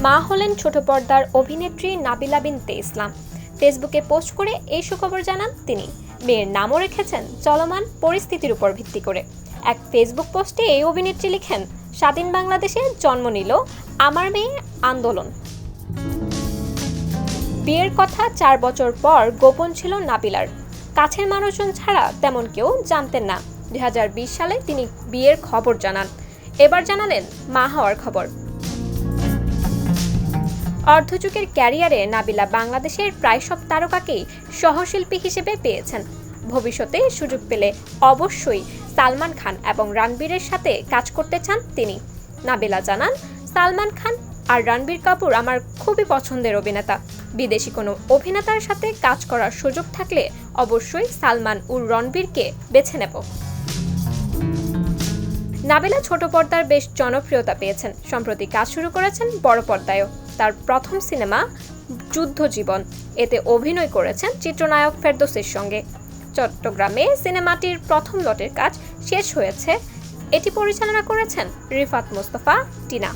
মা হলেন ছোট পর্দার অভিনেত্রী নাবিলা বিনতে ইসলাম। ফেসবুকে পোস্ট করে এই সুখবর জানান তিনি। মেয়ের নামও রেখেছেন চলমান পরিস্থিতির উপর ভিত্তি করে। এক ফেসবুক পোস্টে এই অভিনেত্রী লিখেন, স্বাধীন বাংলাদেশে জন্ম নিল আমার মেয়ে আন্দোলন। বিয়ের কথা 4 বছর পর গোপন ছিল নাবিলার। কাছের মানুষজন ছাড়া তেমন কেউ জানতেন না। 2020 সালে তিনি বিয়ের খবর জানান। এবার জানালেন মা হওয়ার খবর। অর্ধযুগের ক্যারিয়ারে নাবিলা বাংলাদেশের প্রায় সব তারকাকেই সহশিল্পী হিসেবে পেয়েছেন। ভবিষ্যতে সুযোগ পেলে অবশ্যই সালমান খান এবং রণবীরের সাথে কাজ করতে চান তিনি। নাবিলা জানান, সালমান খান আর রণবীর কাপুর আমার খুবই পছন্দের অভিনেতা। বিদেশি কোনো অভিনেতার সাথে কাজ করার সুযোগ থাকলে অবশ্যই সালমান ও রণবীরকে বেছে নেব। নাবিলা ছোট পর্দার বেশ জনপ্রিয়তা পেয়েছেন। সম্প্রতি কাজ শুরু করেছেন বড় পর্দায়ও। তার প্রথম সিনেমা যুদ্ধ জীবন, এতে অভিনয় করেছেন চিত্রনায়ক ফেরদৌসের সঙ্গে। চট্টগ্রামে সিনেমাটির প্রথম লটের কাজ শেষ হয়েছে। এটি পরিচালনা করেছেন রিফাত মোস্তফা টিনা।